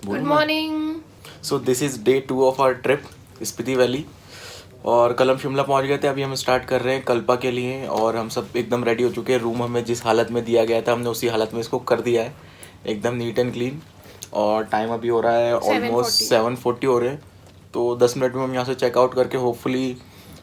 Good morning. So this is day 2 of our trip Spiti valley. और कल हम शिमला पहुंच गए थे। अभी हम स्टार्ट कर रहे हैं कल्पा के लिए और हम सब एकदम रेडी हो चुके हैं। रूम हमें जिस हालत में दिया गया था हमने उसी हालत में इसको कर दिया है, एकदम नीट एंड क्लीन। और टाइम अभी हो रहा है ऑलमोस्ट 7:40 हो रहे हैं। तो 10 मिनट में हम यहाँ से चेकआउट करके होपफुली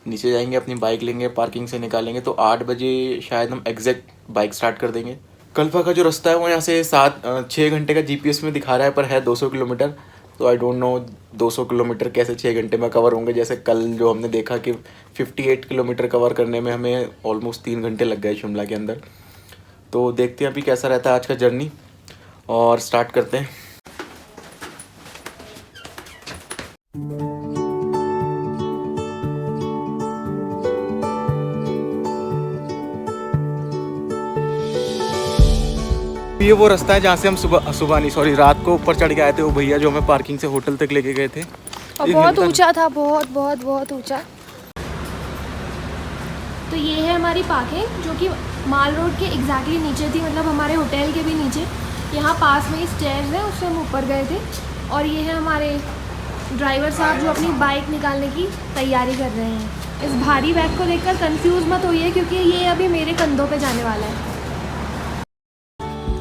नीचे जाएंगे, अपनी बाइक लेंगे, पार्किंग से निकालेंगे। तो 8 बजे शायद हम एग्जैक्ट बाइक स्टार्ट कर देंगे। कल्पा का जो रास्ता है वो यहाँ से 6 घंटे का जीपीएस में दिखा रहा है, पर है 200 किलोमीटर। तो आई डोंट नो 200 किलोमीटर कैसे 6 घंटे में कवर होंगे। जैसे कल जो हमने देखा कि 58 किलोमीटर कवर करने में हमें ऑलमोस्ट 3 घंटे लग गए शिमला के अंदर। तो देखते हैं अभी कैसा रहता है आज का जर्नी और स्टार्ट करते हैं। ये वो रास्ता है जहाँ से हम सुबह नहीं सॉरी रात को ऊपर चढ़ के आए थे। वो भैया जो हमें पार्किंग से होटल तक लेके गए थे। और बहुत ऊंचा था, बहुत बहुत बहुत ऊंचा। तो ये है हमारी पार्किंग जो कि माल रोड के एग्जैक्टली नीचे थी, मतलब हमारे होटल के भी नीचे। यहाँ पास में ही स्टेयर्स है, उससे हम ऊपर गए थे। और ये है हमारे ड्राइवर साहब जो अपनी बाइक निकालने की तैयारी कर रहे हैं। इस भारी बैग को देखकर कंफ्यूज मत होइए क्योंकि ये अभी मेरे कंधों पे जाने वाला है।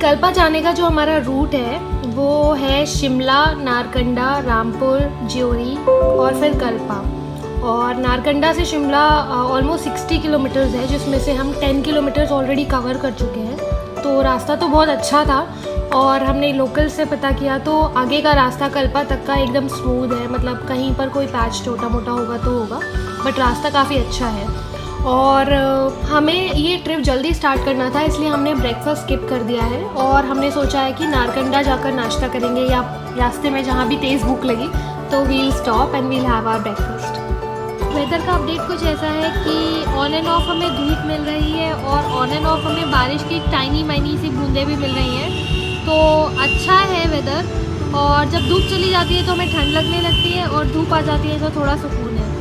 कल्पा जाने का जो हमारा रूट है वो है शिमला, नारकंडा, रामपुर, ज्योरी और फिर कल्पा। और नारकंडा से शिमला ऑलमोस्ट 60 किलोमीटर्स है, जिसमें से हम 10 किलोमीटर्स ऑलरेडी कवर कर चुके हैं। तो रास्ता तो बहुत अच्छा था और हमने लोकल से पता किया तो आगे का रास्ता कल्पा तक का एकदम स्मूथ है। मतलब कहीं पर कोई पैच छोटा मोटा होगा तो होगा, बट रास्ता काफ़ी अच्छा है। और हमें ये ट्रिप जल्दी स्टार्ट करना था, इसलिए हमने ब्रेकफास्ट स्किप कर दिया है। और हमने सोचा है कि नारकंडा जाकर नाश्ता करेंगे या रास्ते में जहाँ भी तेज़ भूख लगी तो we'll stop and we'll have our breakfast. Weather का अपडेट कुछ ऐसा है कि ऑन एंड ऑफ हमें धूप मिल रही है और ऑन एंड ऑफ हमें बारिश की टाइनी माइनी सी बूंदें भी मिल रही हैं। तो अच्छा है वेदर। और जब धूप चली जाती है तो हमें ठंड लगने लगती है और धूप आ जाती है तो थोड़ा सुकून है।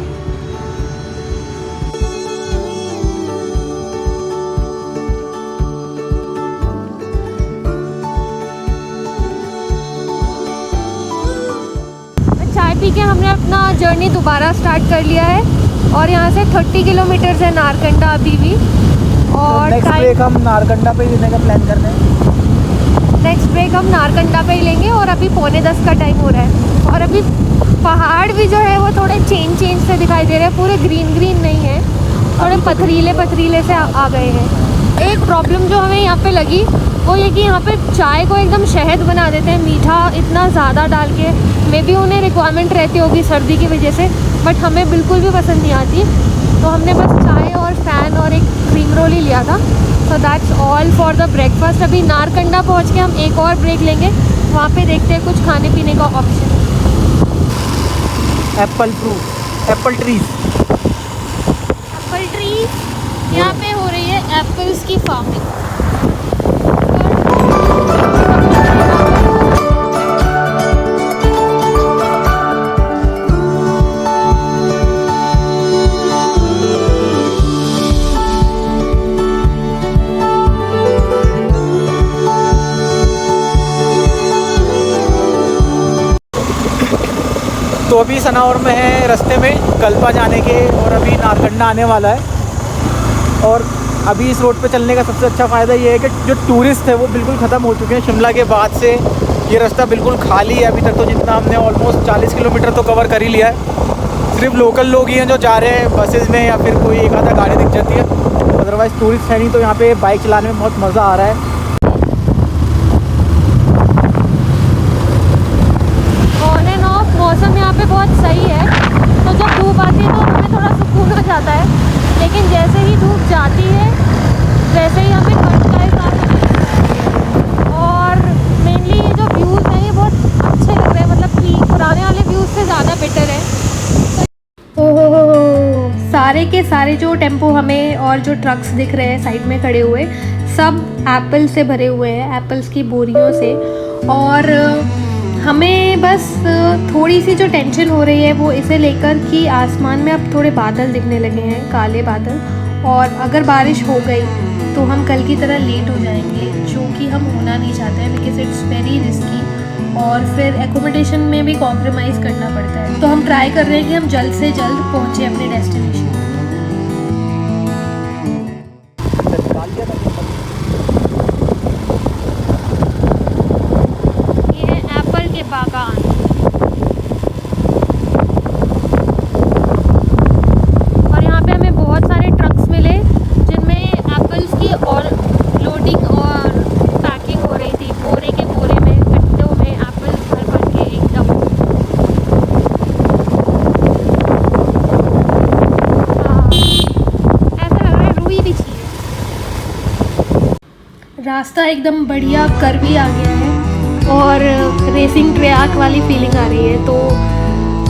चाय पी के हमने अपना जर्नी दोबारा स्टार्ट कर लिया है और यहाँ से 30 किलोमीटर्स है नारकंडा अभी भी। और नेक्स्ट ब्रेक हम नारकंडा पे ही लेने का प्लान कर रहे हैं। नेक्स्ट ब्रेक हम नारकंडा पे ही लेंगे और अभी 9:45 का टाइम हो रहा है। और अभी पहाड़ भी जो है वो थोड़े चेंज से दिखाई दे रहे हैं, पूरे ग्रीन नहीं है, थोड़े पथरीले से आ गए हैं। एक प्रॉब्लम जो हमें यहाँ पे लगी वो ये कि यहाँ पे चाय को एकदम शहद बना देते हैं, मीठा इतना ज़्यादा डाल के। मे बी उन्हें रिक्वायरमेंट रहती होगी सर्दी की वजह से, बट हमें बिल्कुल भी पसंद नहीं आती। तो हमने बस चाय और फ़ैन और एक क्रीम रोल ही लिया था। So that's all for the breakfast. अभी नारकंडा पहुँच के हम एक और ब्रेक लेंगे, वहाँ पे देखते हैं कुछ खाने पीने का ऑप्शन। एप्पल ट्रीज यहाँ पे हो रही है एप्पल्स की फार्मिंग। तो अभी सनावर में है रास्ते में कल्पा जाने के और अभी नारकंडा आने वाला है। और अभी इस रोड पे चलने का सबसे अच्छा फ़ायदा ये है कि जो टूरिस्ट है वो बिल्कुल ख़त्म हो चुके हैं। शिमला के बाद से ये रास्ता बिल्कुल खाली है अभी तक। तो जितना हमने ऑलमोस्ट 40 किलोमीटर तो कवर कर ही लिया है। सिर्फ लोकल लोग ही हैं जो जा रहे हैं बसेज़ में या फिर कोई एक आधा गाड़ी दिख जाती है, अदरवाइज़ टूरिस्ट है नहीं। तो यहाँ पे बाइक चलाने में बहुत मज़ा आ रहा है। ऑन एंड ऑफ मौसम यहाँ पे बहुत सही है, तो जब धूप आती है तो हमें थोड़ा सुकून हो जाता है। लेकिन जैसे ही धूप जाती है वैसे ही हमें ठंड का एहसास होता है। और मेनली ये जो व्यूज़ हैं ये बहुत अच्छे लग रहे हैं, मतलब कि पुराने वाले व्यूज़ से ज़्यादा बेटर है। ओह, सारे के सारे जो टेम्पो हमें और जो ट्रक्स दिख रहे हैं साइड में खड़े हुए, सब एप्पल से भरे हुए हैं, एप्पल्स की बोरियों से। और हमें बस थोड़ी सी जो टेंशन हो रही है वो इसे लेकर कि आसमान में अब थोड़े बादल दिखने लगे हैं, काले बादल। और अगर बारिश हो गई तो हम कल की तरह लेट हो जाएंगे, जो कि हम होना नहीं चाहते हैं, बिकॉज इट्स वेरी रिस्की। और फिर एकोमोडेशन में भी कॉम्प्रोमाइज़ करना पड़ता है। तो हम ट्राई कर रहे हैं कि हम जल्द से जल्द पहुँचे अपने डेस्टिनेशन। ये है एप्पल के बागान। और यहाँ पे हमें बहुत सारे ट्रक्स मिले जिनमें एप्पल्स की और लोडिंग और पैकिंग हो रही थी। बोरे के बोरे में, गट्टों में एप्पल्स भर भर के एकदम। ऐसा लग रहा है रूई बिछी है। रास्ता एकदम बढ़िया कर्वी आ गया है और रेसिंग ट्रैक वाली फीलिंग आ रही है। तो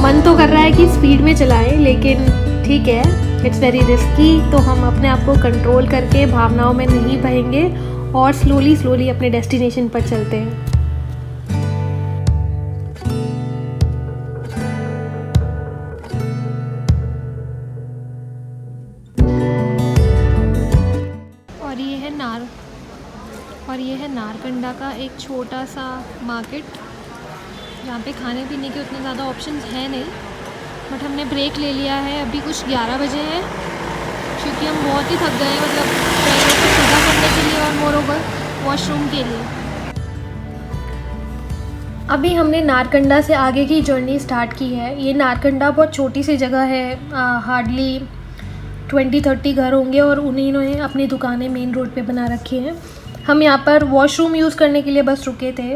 मन तो कर रहा है कि स्पीड में चलाएं, लेकिन ठीक है, इट्स वेरी रिस्की। तो हम अपने आप को कंट्रोल करके भावनाओं में नहीं बहेंगे और स्लोली स्लोली अपने डेस्टिनेशन पर चलते हैं। और ये है नारकंडा का एक छोटा सा मार्केट, जहाँ पे खाने पीने के उतने ज़्यादा ऑप्शंस हैं नहीं। बट हमने ब्रेक ले लिया है, अभी कुछ 11 बजे है, क्योंकि हम बहुत ही थक गए हैं, मतलब पैरों को सीधा करने के लिए और मोरोवर वॉशरूम के लिए। अभी हमने नारकंडा से आगे की जर्नी स्टार्ट की है। ये नारकंडा बहुत छोटी सी जगह है, हार्डली 20-30 घर होंगे और उन्हीं ने अपनी दुकानें मेन रोड पे बना रखी हैं। हम यहाँ पर वॉशरूम यूज़ करने के लिए बस रुके थे,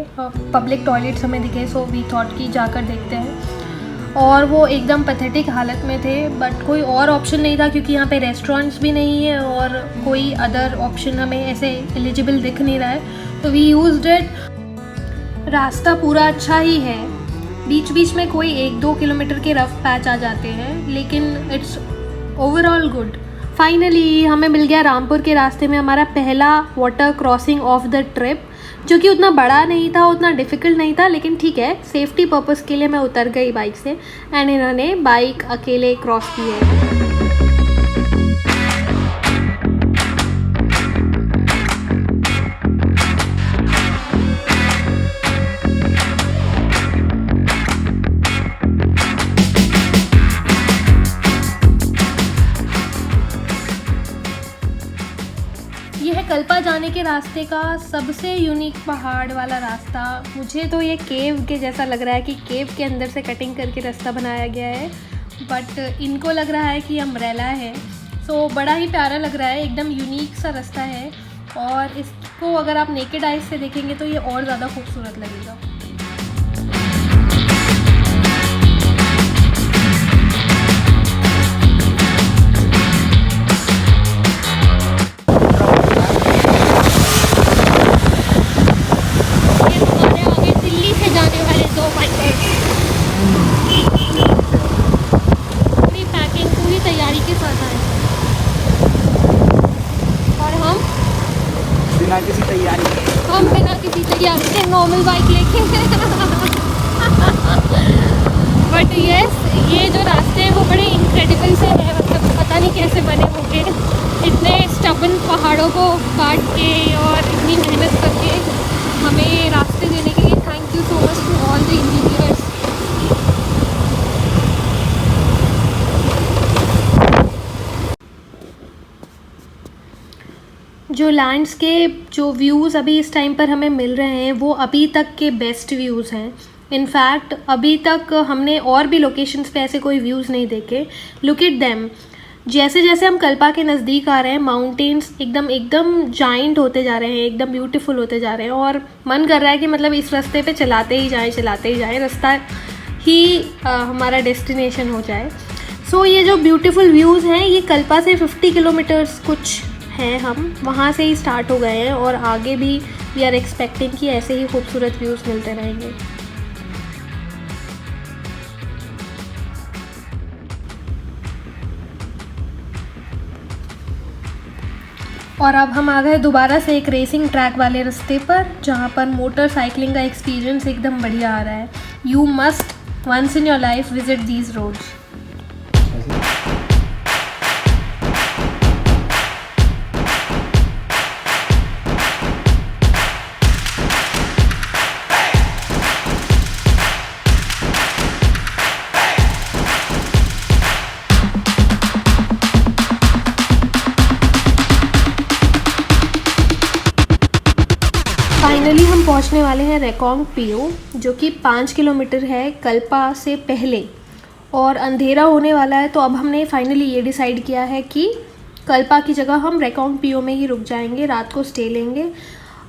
पब्लिक टॉयलेट्स हमें दिखे, सो वी थॉट कि जाकर देखते हैं। और वो एकदम पैथेटिक हालत में थे, बट कोई और ऑप्शन नहीं था क्योंकि यहाँ पे रेस्टोरेंट्स भी नहीं है और कोई अदर ऑप्शन हमें ऐसे एलिजिबल दिख नहीं रहा है, तो वी यूज्ड इट। रास्ता पूरा अच्छा ही है, बीच बीच में कोई 1-2 किलोमीटर के रफ पैच आ जाते हैं, लेकिन इट्स ओवरऑल गुड। फाइनली हमें मिल गया रामपुर के रास्ते में हमारा पहला water crossing of the trip, जो कि उतना बड़ा नहीं था, उतना डिफ़िकल्ट नहीं था, लेकिन ठीक है, सेफ्टी पर्पस के लिए मैं उतर गई बाइक से एंड इन्होंने बाइक अकेले क्रॉस की है। कल्पा जाने के रास्ते का सबसे यूनिक पहाड़ वाला रास्ता। मुझे तो ये केव के जैसा लग रहा है कि केव के अंदर से कटिंग करके रास्ता बनाया गया है, बट इनको लग रहा है कि अम्ब्रेला है। सो बड़ा ही प्यारा लग रहा है, एकदम यूनिक सा रास्ता है और इसको अगर आप नेकेड आइज से देखेंगे तो ये और ज़्यादा खूबसूरत लगेगा। बिना किसी तैयारी के नॉर्मल बाइक लेके बट ये जो रास्ते हैं वो बड़े इनक्रेडिबल से है, मतलब पता नहीं कैसे बने होंगे, इतने स्टबन पहाड़ों को काट के और इतनी मेहनत करके हमें रास्ते देने के लिए thank you so much to all the engineers. जो लैंडस्केप, जो व्यूज़ अभी इस टाइम पर हमें मिल रहे हैं वो अभी तक के बेस्ट व्यूज़ हैं। इनफैक्ट अभी तक हमने और भी लोकेशंस पे ऐसे कोई व्यूज़ नहीं देखे। Look at them. जैसे जैसे हम कल्पा के नज़दीक आ रहे हैं, माउंटेन्स एकदम जाइंट होते जा रहे हैं, एकदम ब्यूटीफुल होते जा रहे हैं और मन कर रहा है कि मतलब इस रास्ते पे चलाते ही जाएं, रास्ता ही हमारा डेस्टिनेशन हो जाए। सो ये जो ब्यूटीफुल व्यूज़ हैं ये कल्पा से 50 किलोमीटर्स कुछ हैं, हम वहाँ से ही स्टार्ट हो गए हैं और आगे भी वी आर एक्सपेक्टिंग कि ऐसे ही खूबसूरत व्यूज़ मिलते रहेंगे। और अब हम आ गए दोबारा से एक रेसिंग ट्रैक वाले रास्ते पर, जहाँ पर मोटरसाइकिलिंग का एक्सपीरियंस एकदम बढ़िया आ रहा है। You must once in your life visit these roads. पहुंचने वाले हैं रेकोंग पियो, जो कि 5 किलोमीटर है कल्पा से पहले, और अंधेरा होने वाला है। तो अब हमने फाइनली ये डिसाइड किया है कि कल्पा की जगह हम रेकोंग पियो में ही रुक जाएंगे, रात को स्टे लेंगे।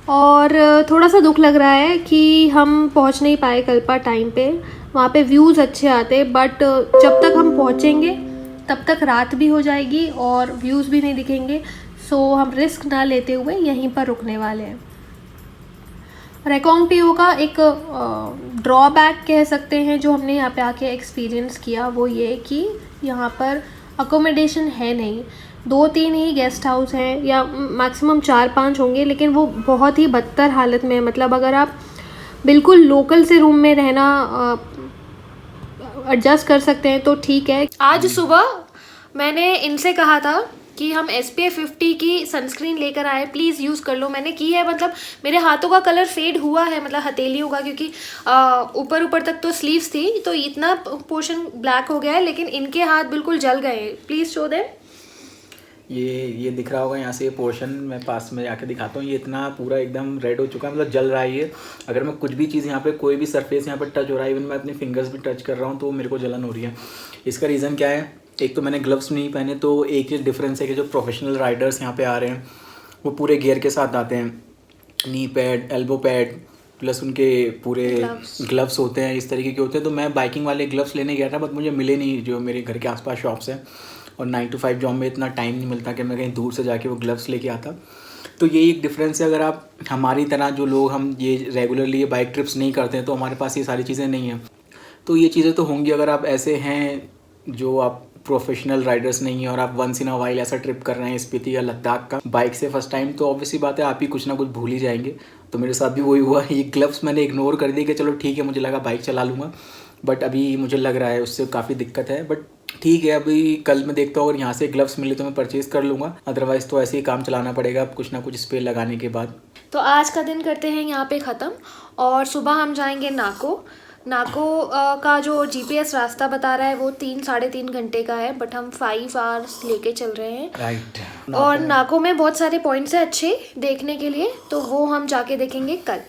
और थोड़ा सा दुख लग रहा है कि हम पहुंच नहीं पाए कल्पा टाइम पे। वहाँ पे व्यूज़ अच्छे आते, बट जब तक हम पहुँचेंगे तब तक रात भी हो जाएगी और व्यूज़ भी नहीं दिखेंगे। सो हम रिस्क ना लेते हुए यहीं पर रुकने वाले हैं। रेकोंग पियो का एक ड्रॉबैक कह सकते हैं जो हमने यहाँ पे आके एक्सपीरियंस किया, वो ये कि यहाँ पर अकोमोडेशन है नहीं। 2-3 ही गेस्ट हाउस हैं, या मैक्सिमम 4-5 होंगे, लेकिन वो बहुत ही बदतर हालत में है। मतलब अगर आप बिल्कुल लोकल से रूम में रहना एडजस्ट कर सकते हैं तो ठीक है। आज सुबह मैंने इनसे कहा था कि हम SPF 50 की सनस्क्रीन लेकर आए, प्लीज़ यूज़ कर लो। मैंने की है, मतलब मेरे हाथों का कलर फेड हुआ है, मतलब हथेलियों का, क्योंकि ऊपर तक तो स्लीव्स थी तो इतना पोर्शन ब्लैक हो गया है, लेकिन इनके हाथ बिल्कुल जल गए। Please show them. ये दिख रहा होगा यहाँ से, ये पोर्शन मैं पास में जाके दिखाता हूँ। ये इतना पूरा एकदम रेड हो चुका है, मतलब जल रहा है ये। अगर मैं कुछ भी चीज़ यहाँ पे, कोई भी सरफेस यहाँ पे टच हो रहा है, इवन मैं अपनी फिंगर्स भी टच कर रहा हूँ तो मेरे को जलन हो रही है। इसका रीज़न क्या है? एक तो मैंने ग्लव्स नहीं पहने, तो एक ही डिफरेंस है कि जो प्रोफेशनल राइडर्स यहाँ पे आ रहे हैं वो पूरे गियर के साथ आते हैं, knee pad, elbow pad, plus उनके पूरे ग्लव्स होते हैं, इस तरीके के होते हैं। तो मैं बाइकिंग वाले ग्लव्स लेने गया था, बट मुझे मिले नहीं, जो मेरे घर के आसपास शॉप्स हैं। और 9 to 5 जॉब में इतना टाइम नहीं मिलता कि मैं कहीं दूर से जाके वो ग्लव्स लेके आता। तो ये एक डिफरेंस है। अगर आप हमारी तरह जो लोग, हम ये रेगुलरली ये बाइक ट्रिप्स नहीं करते हैं, तो हमारे पास ये सारी चीज़ें नहीं हैं। तो ये चीज़ें तो होंगी अगर आप ऐसे हैं जो आप प्रोफेशनल राइडर्स नहीं है और आप वंस इन अ वाइल ऐसा ट्रिप कर रहे हैं स्पीति या लद्दाख का बाइक से फर्स्ट टाइम, तो ऑब्वियसली बात है आप ही कुछ ना कुछ भूल ही जाएंगे। तो मेरे साथ भी वही हुआ। ये ग्लव्स मैंने इग्नोर कर दिए कि चलो ठीक है, मुझे लगा बाइक चला लूँगा, बट अभी मुझे लग रहा है उससे काफ़ी दिक्कत है। बट ठीक है, अभी कल मैं देखता हूँ अगर यहाँ से ग्लव्स मिले तो मैं परचेज़ कर लूँगा, अदरवाइज़ तो ऐसे ही काम चलाना पड़ेगा कुछ ना कुछ स्प्रे लगाने के बाद। तो आज का दिन करते हैं यहाँ पे ख़त्म, और सुबह हम जाएंगे नाको का जो GPS रास्ता बता रहा है वो 3-3.5 घंटे का है, बट हम 5 आवर्स लेके चल रहे हैं। राइट। और नाको में बहुत सारे पॉइंट्स हैं अच्छे देखने के लिए, तो वो हम जाके देखेंगे कल।